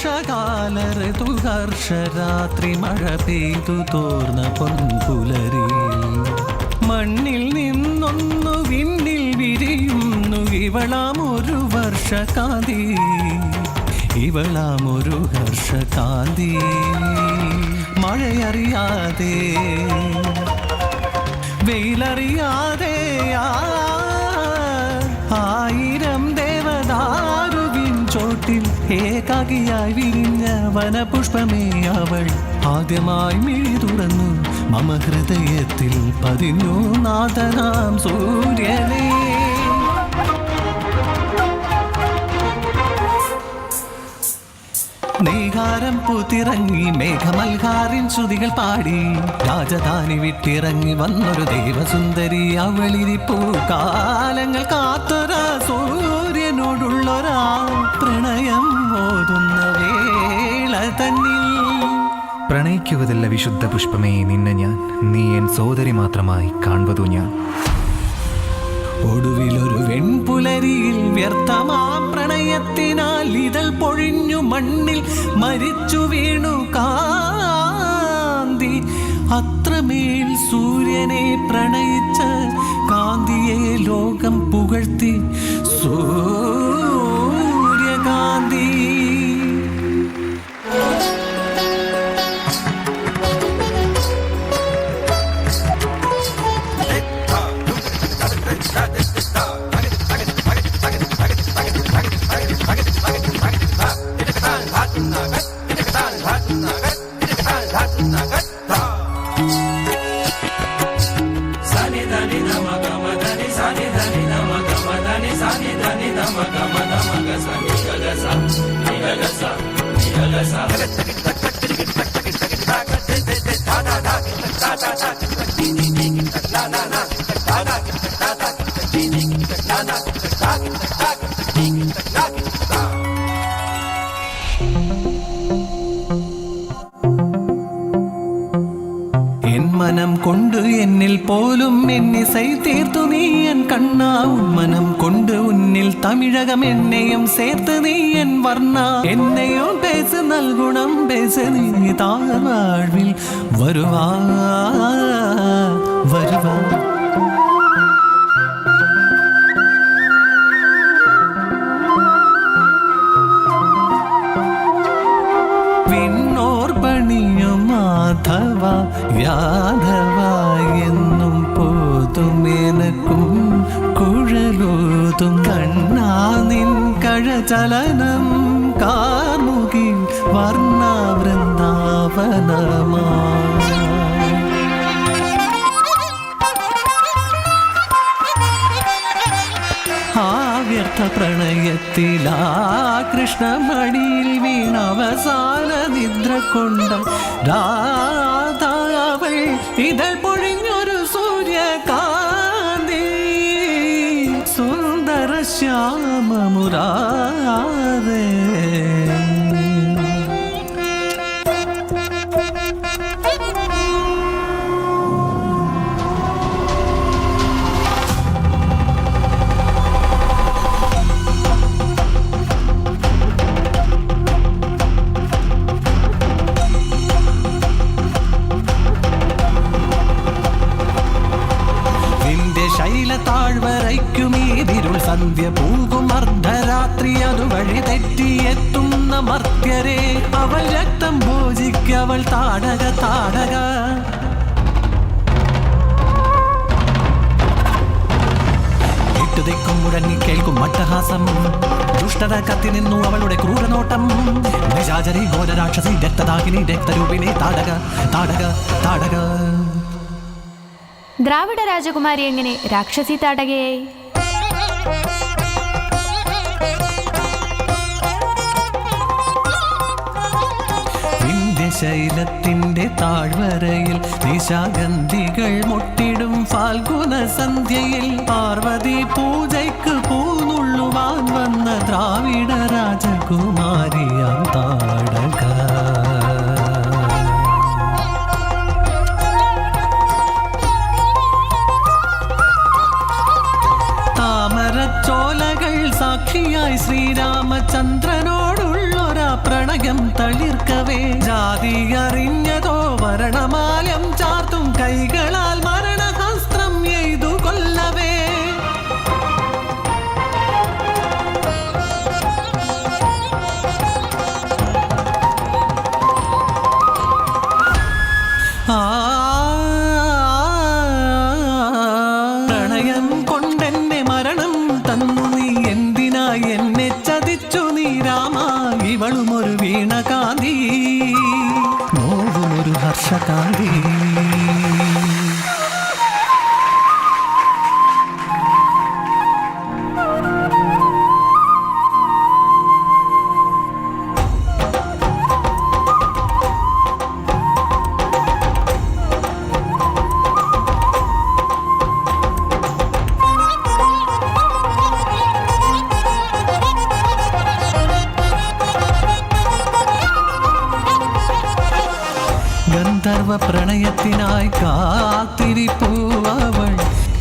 വർഷകാല ഋതുഹർഷരാത്രി മഴ പെയ്തു തോർന്ന പൊൻപുലരി മണ്ണിൽ നിന്നൊന്നു വിണ്ണിൽ വിരിയുന്നു ഇവളാമൊരു വർഷകാന്തി ഇവളാമൊരു ഹർഷകാന്തി മഴയറിയാതെ വെയിലറിയാതെ ആയിരം ദേവദാരുവിൻ ചോട്ടിൽ ഏകാകിയായി വിരിഞ്ഞ വനപുഷ്പമേ അവൾ ആദ്യമായി മിഴി തുറന്നു മമ ഹൃദയത്തിൽ പതിഞ്ഞു നാഥനാം സൂര്യനേ നീഹാരം പൂത്തിറങ്ങി മേഘമൽഹാറിൻ ശ്രുതികൾ പാടി രാജധാനി വിട്ടിറങ്ങി വന്നൊരു ദേവസുന്ദരി അവളിരിപ്പൂ കാലങ്ങൾ കാത്തൊര സൂര്യനോടുള്ളൊരാ പ്രണയം ഓതുന്ന വേള തന്നിൽ പ്രണയിക്കുവതല്ല വിശുദ്ധ പുഷ്പമേ നിന്നെ ഞാൻ നീ എൻ സോദരി മാത്രമായി കാൺവതു ഞാൻ ഒടുവിലൊരു വെൺപുലരിയിൽ വ്യർത്ഥമാം പ്രണയത്തിനാൽ ഇതൾ പൊഴിഞ്ഞു മണ്ണിൽ മരിച്ചു വീണു കാന്തി അത്രമേൽ സൂര്യനെ പ്രണയിച്ച കാന്തിയെ ലോകം പുകഴ്ത്തി സൂര്യകാന്തി മനം കൊണ്ട് എന്നിൽ പോലും എന്നിസൈ തീർത്തു നീ എൻ കണ്ണാ മനം കൊണ്ട് ഉന്നിൽ തമിഴകം എന്നെയും ചേർത്ത് നീ എൻ വർണ്ണ എന്നെയും പേസ് നൽകുണം പേസ് നീ താഴ്വാഴ്വിൽ വരുവാ വരുവാ വിണ്ണോർ പണിയും മാധവ യാദവ എന്നും പോതുമേനക്കും കുഴലൂതും കണ്ണാ നിൻ കഴചലനം കാർമുകി വർണ്ണ വൃന്ദാവനമാ വ്യർത്ഥ പ്രണയത്തിലാ കൃഷ്ണമണിയിൽ വീണവസാന നിദ്ര കൊണ്ട രാധാവൾ ഇതൾ പൊഴിഞ്ഞൊരു സൂര്യകാന്തി സുന്ദര ശ്യാമമുരാരേ താഴ്വരയ്ക്കുമീതിരുൾ സന്ധ്യ പൂകും അർദ്ധരാത്രി അതുവഴി തെറ്റിയെത്തുന്ന മർത്യരെ അവൾ രക്തം ഭോജിക്കവൾ താടക താടക ഇട്ടുതെക്കും മുഴങ്ങി കേൾക്കും മട്ടഹാസം ദുഷ്ടത കത്തി നിന്നു അവളുടെ ക്രൂരനോട്ടം നിശാചരി ഘോരരാക്ഷസി രക്തദാഹിനി രക്തരൂപിണി താടക താടക താടക ദ്രാവിഡ രാജകുമാരി എങ്ങനെ രാക്ഷസി താടകയായി? വിന്ധ്യശൈലത്തിന്റെ താഴ്വരയിൽ നിശാഗന്ധികൾ മുട്ടിടും ഫാൽഗുന സന്ധ്യയിൽ പാർവതി പൂജയ്ക്ക് പൂന്നുള്ളുവാൻ വന്ന ദ്രാവിഡ രാജകുമാരിയാം താടക സാക്ഷിയായി ശ്രീരാമചന്ദ്രനോടുള്ളൊരാ പ്രണയം തളിർക്കവേ ജാതി അറിഞ്ഞതോ വരണമാലം ചാർത്തും കൈകളാൽ മരണഹസ്ത്രം എയ്തു കൊല്ലവേ പ്രണയം കൊണ്ടെന്നെ മരണം തന്നു നീ എന്തിനായി എന്നെ ചതിച്ചു നീ രാമ ഇവളുമൊരു വീണകാന്തി നോവുമൊരു ഹർഷകാന്തി ഗന്ധർവ പ്രണയത്തിനായി കാത്തിരിപ്പൂ അവൾ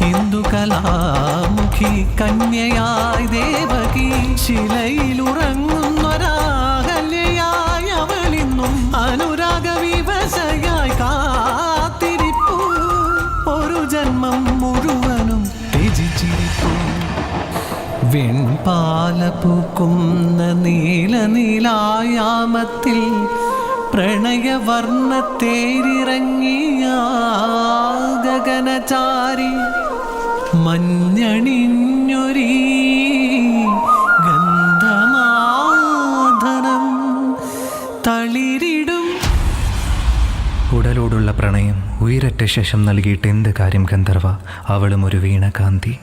ഹിന്ദുകലാമുഖി കന്യയായി ദേവകി ശിലയിലുറങ്ങുന്നൊരാകല്യയായി അവളിന്നും അനുരാഗ വിവശയായി കാത്തിരിപ്പൂ ഒരു ജന്മം മുഴുവനും ത്യജിച്ചിരിപ്പൂ വെൺപാല പൂക്കുന്ന നീല നീലായാമത്തിൽ പ്രണയവർണ്ണത്തേരിറങ്ങിയ ഗഗനചാരി മഞ്ഞണിഞ്ഞൊരീ ഗന്ധമാധനം തളിരിടും. ഉടലോടുള്ള പ്രണയം ഉയരറ്റ ശേഷം നൽകിയിട്ട് എന്ത് കാര്യം ഗന്ധർവ, അവളും ഒരു വീണകാന്തി.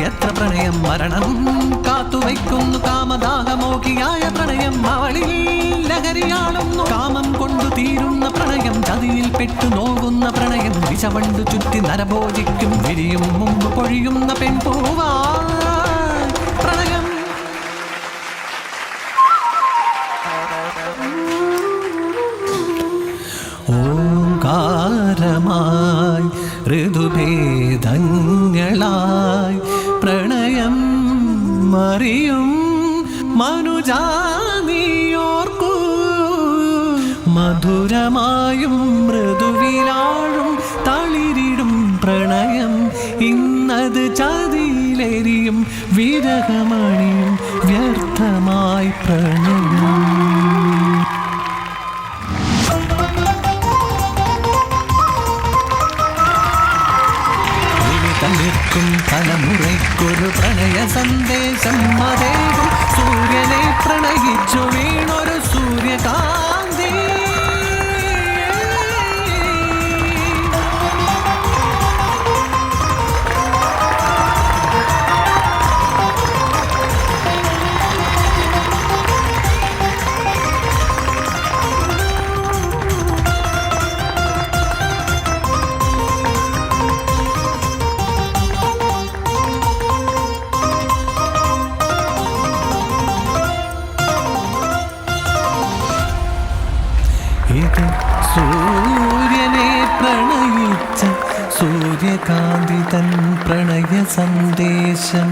എത്ര പ്രണയം മരണം കാത്തുവയ്ക്കുന്നു കാമദാഹമോഹിയായ പ്രണയം അവളിൽ ലഹരിയാടുന്നു കാമം കൊണ്ടു തീരുന്ന പ്രണയം ചതിയിൽ പെട്ടു നോവുന്ന പ്രണയം വിഷവണ്ടു ചുറ്റി നരഭോജിക്കും വിരിയും മുമ്പ് പൊഴിയുന്ന പെൺപൂവാ പ്രണയം. ഓംകാരമായി ഋതുഭേദങ്ങളായി പ്രണയം മറിയും മനുജാനിയോർക്കൂ മധുരമായും മൃദുവിലാഴും തളിരിടും പ്രണയം ഇന്നത് ചതിയിലെരിയും വിരഹമണിയും വ്യർത്ഥമായി പ്രണയം. തളിർക്കും തലമുറയ്ക്കൊരു പ്രണയ സന്ദേശം അതേകും സൂര്യനെ പ്രണയിച്ചു വീണൊരു സൂര്യകാന്തി. ഇത് സൂര്യനെ പ്രണയിച്ച സൂര്യകാന്തി തൻ പ്രണയ സന്ദേശം.